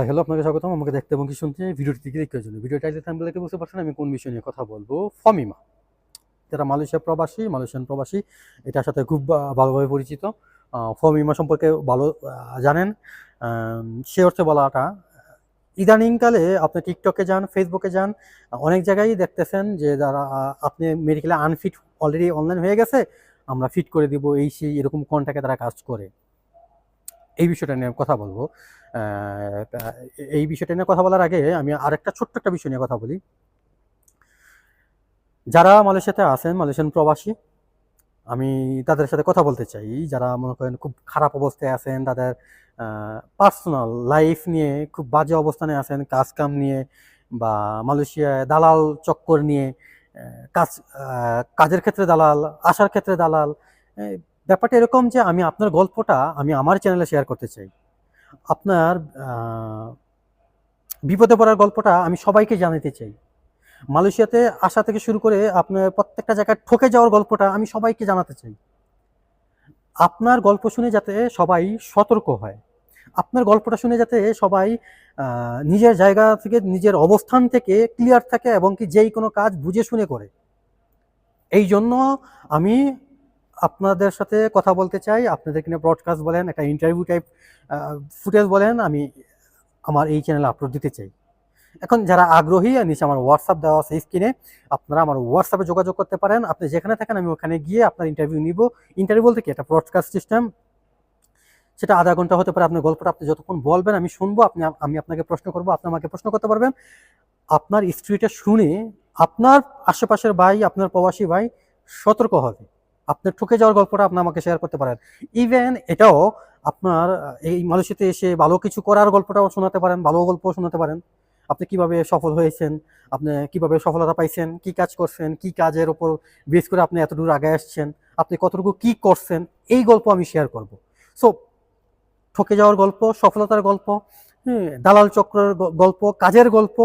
Hello, আপনাকে স্বাগতম। আমাকে দেখতে এবং কি শুনতে ভিডিওটি থেকে দেখার জন্য। ভিডিও টাইটেল থাম্বনেল দেখে বুঝতে পারছেন আমি কোন বিষয় নিয়ে কথা বলবো। ফমিমা, যারা মালয়েশিয়ান প্রবাসী এটার সাথে খুব ভালোভাবে পরিচিত। ফমিমা সম্পর্কে ভালো জানেন। সে অর্থে বলাটা, ইদানিংকালে আপনি টিকটকে যান, ফেসবুকে যান, অনেক জায়গায় দেখতেছেন যে যারা আপনি মেডিকেলে আনফিট অলরেডি অনলাইন হয়ে গেছে, আমরা ফিট করে দিব এই সেই এরকম কন্ট্যাক্টে তারা কাজ করে। এই বিষয়টা নিয়ে কথা বলবো। এই বিষয়টা নিয়ে কথা বলার আগে আমি আরেকটা ছোট্ট একটা বিষয় নিয়ে কথা বলি। যারা মালয়েশিয়াতে আছেন, মালয়েশিয়ান প্রবাসী, আমি তাদের সাথে কথা বলতে চাই। যারা মনে করেন খুব খারাপ অবস্থায় আছেন, তাদের পার্সোনাল লাইফ নিয়ে খুব বাজে অবস্থানে আছেন, কাজ কাম নিয়ে বা মালয়েশিয়ায় দালাল চক্কর নিয়ে, কাজ কাজের ক্ষেত্রে দালাল, আসার ক্ষেত্রে দালাল। ব্যাপারটা এরকম যে আমি আপনার গল্পটা আমি আমার চ্যানেলে শেয়ার করতে চাই। আপনার বিপদে পড়ার গল্পটা আমি সবাইকে জানাতে চাই। মালয়েশিয়াতে আসা থেকে শুরু করে আপনার প্রত্যেকটা জায়গায় ঠকে যাওয়ার গল্পটা আমি সবাইকে জানাতে চাই। আপনার গল্প শুনে যাতে সবাই সতর্ক হয়। আপনার গল্পটা শুনে যাতে সবাই নিজের জায়গা থেকে, নিজের অবস্থান থেকে ক্লিয়ার থাকে এবং কি যেই কোনো কাজ বুঝে শুনে করে। এই জন্য আমি আপনাদের সাথে কথা বলতে চাই। আপনাদের কিনা ব্রডকাস্ট বলেন, একটা ইন্টারভিউ টাইপ ফুটেজ বলেন, আমি আমার এই চ্যানেলে আপলোড দিতে চাই। এখন যারা আগ্রহী, নিচে আমার হোয়াটসঅ্যাপ দেওয়া আছে স্ক্রিনে, আপনারা আমার হোয়াটসঅ্যাপে যোগাযোগ করতে পারেন। আপনি যেখানে থাকেন আমি ওখানে গিয়ে আপনার ইন্টারভিউ নিব। ইন্টারভিউ বলতে কি, একটা ব্রডকাস্ট সিস্টেম। সেটা আধা ঘন্টা হতে পারে। আপনার গল্পটা আপনি যতক্ষণ বলবেন আমি শুনবো, আমি আপনাকে প্রশ্ন করবো, আপনি আমাকে প্রশ্ন করতে পারবেন। আপনার স্ত্রীটা শুনে আপনার আশেপাশের ভাই, আপনার প্রবাসী ভাই সতর্ক হবে। আপনার ঠকে যাওয়ার গল্পটা আপনি আমাকে শেয়ার করতে পারেন। ইভেন এটাও আপনার এই মালয়েশিয়াতে এসে ভালো কিছু করার গল্পটাও শোনাতে পারেন, ভালো গল্প শোনাতে পারেন। আপনি কিভাবে সফল হয়েছেন, আপনি কিভাবে সফলতা পাইছেন, কি কাজ করছেন, কি কাজের উপর বেস করে আপনি এতদূর আগে আসছেন, আপনি কতটুকু কি করছেন, এই গল্প আমি শেয়ার করব। সো ঠকে যাওয়ার গল্প, সফলতার গল্প, হ্যাঁ, দালাল চক্রের গল্প, কাজের গল্প,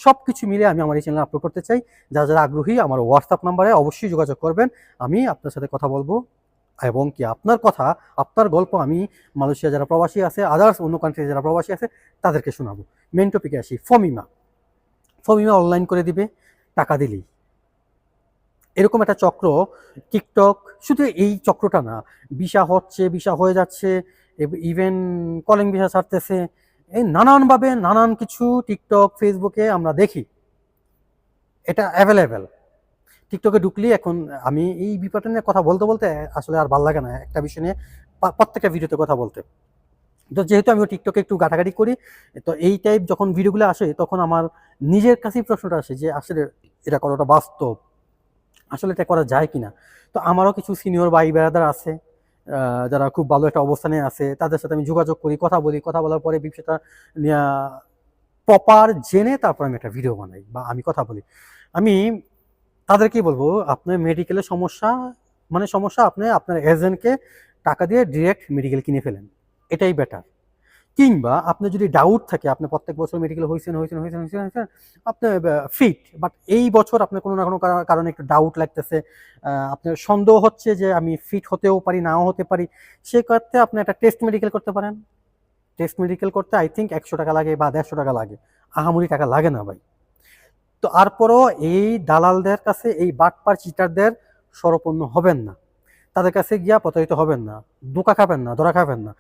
সব কিছু মিলে আমি আমার এই চ্যানেলে আপলোড করতে চাই। যারা যারা আগ্রহী আমার হোয়াটসঅ্যাপ নাম্বারে অবশ্যই যোগাযোগ করবেন। আমি আপনার সাথে কথা বলবো এবং কি আপনার কথা, আপনার গল্প আমি মালয়েশিয়া যারা প্রবাসী আছে, আদার্স অন্য কান্ট্রি যারা প্রবাসী আছে তাদেরকে শোনাবো। মেন টপিকে আসি। ফমিমা, ফমিমা অনলাইন করে দিবে টাকা দিলেই। এরকম একটা চক্র টিকটক, শুধু এই চক্রটা না, ভিসা হচ্ছে, ভিসা হয়ে যাচ্ছে, ইভেন কলিং ভিসা ছাড়তেছে, এই নানানভাবে নানান কিছু টিকটক ফেসবুকে আমরা দেখি। এটা অ্যাভেলেবেল। টিকটকে ঢুকলি এখন আমি এই ব্যাপারটা নিয়ে কথা বলতে বলতে আসলে আর ভাল লাগে না একটা বিষয় নিয়ে প্রত্যেকটা ভিডিওতে কথা বলতে। তো যেহেতু আমি টিকটকে একটু ঘাটাঘাটি করি, তো এই টাইপ যখন ভিডিওগুলো আসে তখন আমার নিজের কাছেই প্রশ্নটা আসে যে আসলে এটা কতটা বাস্তব, আসলে এটা করা যায় কিনা। তো আমারও কিছু সিনিয়র ভাই ব্রাদার আছে যারা খুব ভালো একটা অবস্থানে আছে, তাদের সাথে আমি যোগাযোগ করি, কথা বলি। কথা বলার পরে বিষয়টা নিয়ে প্রপার জেনে তারপর আমি একটা ভিডিও বানাই বা আমি কথা বলি। আমি তাদেরকেই বলবো, আপনার মেডিকেলের সমস্যা মানে সমস্যা, আপনি আপনার এজেন্টকে টাকা দিয়ে ডিরেক্ট মেডিকেল কিনে ফেলেন, এটাই বেটার। কিংবা আপনার যদি ডাউট থাকে, আপনি প্রত্যেক বছর মেডিকেল হয়েছেন, আপনি ফিট, বাট এই বছর আপনার কোনো না কোনো কারণে একটু ডাউট লাগতেছে, আপনার সন্দেহ হচ্ছে যে আমি ফিট হতেও পারি, নাও হতে পারি, সেক্ষেত্রে আপনি একটা টেস্ট মেডিকেল করতে পারেন। টেস্ট মেডিকেল করতে আই থিঙ্ক 100 টাকা লাগে বা 150 টাকা লাগে, আহামরি টাকা লাগে না ভাই। তো তারপরও এই দালালদের কাছে, এই বাটপার চিটারদের শরণাপন্ন হবেন না, তাদের কাছে গিয়া প্রতারিত হবেন না, ধোঁকা খাবেন না, ধরা খাবেন না।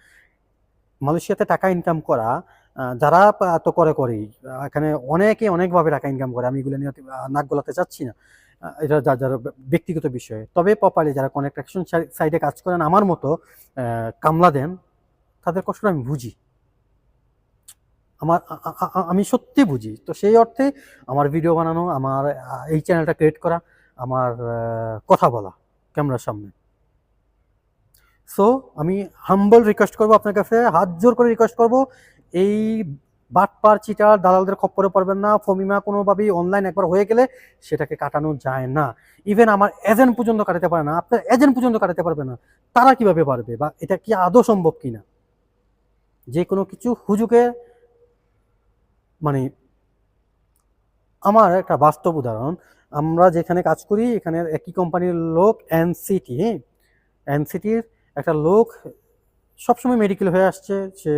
মালয়েশিয়াতে টাকা ইনকাম করা যারা তো করেই, এখানে অনেকে অনেকভাবে টাকা ইনকাম করে, আমি এগুলো নিয়ে নাক গলাতে চাচ্ছি না। এটা যার ব্যক্তিগত বিষয়। তবে প্রপারলি যারা কনস্ট্রাকশন সাইডে কাজ করেন আমার মতো কামলা দেন, তাদের কষ্টটা আমি বুঝি। আমার আমি সত্যি বুঝি। তো সেই অর্থে আমার ভিডিও বানানো, আমার এই চ্যানেলটা ক্রিয়েট করা, আমার কথা বলা ক্যামেরার সামনে। সো আমি হাম্বল রিকোয়েস্ট করবো আপনার কাছে, হাত জোর করে রিকোয়েস্ট করবো, এই বাটপার চিটার দালালদের খপ্পরে পড়বেন না। ফমিমা কোনোভাবেই অনলাইন একবার হয়ে গেলে সেটাকে কাটানো যায় না। ইভেন আমার এজেন্ট পর্যন্ত কাটাতে পারে না, আপনার এজেন্ট পর্যন্ত কাটাতে পারবে না। তারা কিভাবে পারবে, বা এটা কি আদৌ সম্ভব কিনা? যে কোনো কিছু হুজুকে, মানে আমার একটা বাস্তব উদাহরণ, আমরা যেখানে কাজ করি এখানে একই কোম্পানির লোক এনসিটি, হ্যাঁ, এনসিটির একটা লোক সবসময় মেডিকেল হয়ে আসছে, সে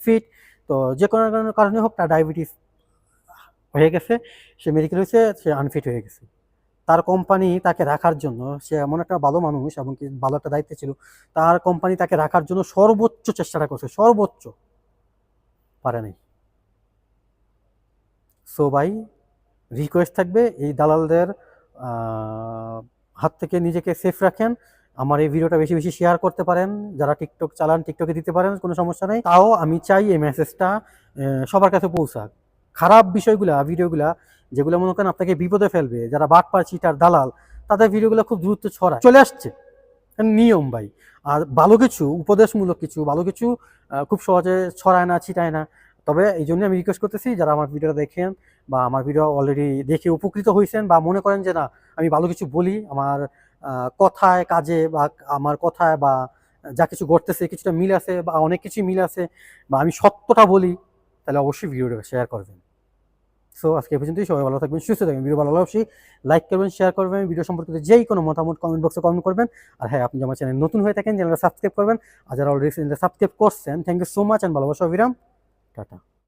ফিট, তো যে কোনো কারণে হোক তার ডায়াবেটিস হয়ে গেছে, সে মেডিকেল হয়েছে, সে আনফিট হয়ে গেছে। তার কোম্পানি তাকে রাখার জন্য, সে এমন একটা ভালো মানুষ এবং কি ভালো একটা দায়িত্বে ছিল, তার কোম্পানি তাকে রাখার জন্য সর্বোচ্চ চেষ্টাটা করছে, সর্বোচ্চ, পারে নাই। সো ভাই, রিকোয়েস্ট থাকবে এই দালালদের হাত থেকে নিজেকে সেফ রাখেন। আমার এই ভিডিওটা বেশি বেশি শেয়ার করতে পারেন, যারা টিকটক চালান টিকটকে দিতে পারেন, কোনো সমস্যা নেই। তাও আমি চাই এই মেসেজটা সবার কাছে পৌঁছাক। খারাপ বিষয়গুলা, ভিডিওগুলা যেগুলো মনে করেন আপনাকে বিপদে ফেলবে, যারা বাটপার চিটার দালাল, তাদের ভিডিওগুলো খুব দ্রুত ছড়ায় চলে আসছে, নিয়ম ভাই। আর ভালো কিছু, উপদেশমূলক কিছু ভালো কিছু খুব সহজে ছড়ায় না, ছিটায় না। তবে এই জন্য আমি রিকোয়েস্ট করতেছি, যারা আমার ভিডিওটা দেখেন বা আমার ভিডিও অলরেডি দেখে উপকৃত হয়েছেন, বা মনে করেন যে না আমি ভালো কিছু বলি, আমার কথায় কাজে বা আমার কথায় বা যা কিছু ঘটতেছে কিছুটা মিল আছে বা অনেক কিছুই মিল আছে, বা আমি সত্যটা বলি, তাহলে অবশ্যই ভিডিওটা শেয়ার করবেন। সো আজকে এই পর্যন্তই। সবাই ভালো থাকবেন, সুস্থ থাকবেন। ভিডিও ভালো লাগলে অবশ্যই লাইক করবেন, শেয়ার করবেন। ভিডিও সম্পর্কিত যেই কোনো মতামত কমেন্ট বক্সে কমেন্ট করবেন। আর হ্যাঁ, আপনি আমার চ্যানেল নতুন হয়ে থাকেন, চ্যানেলটা সাবস্ক্রাইব করবেন। আর যারা অলরেডি চ্যানেলটা সাবস্ক্রাইব করছেন, thank you so much, and ভালোবাসা অবিরাম। টাটা।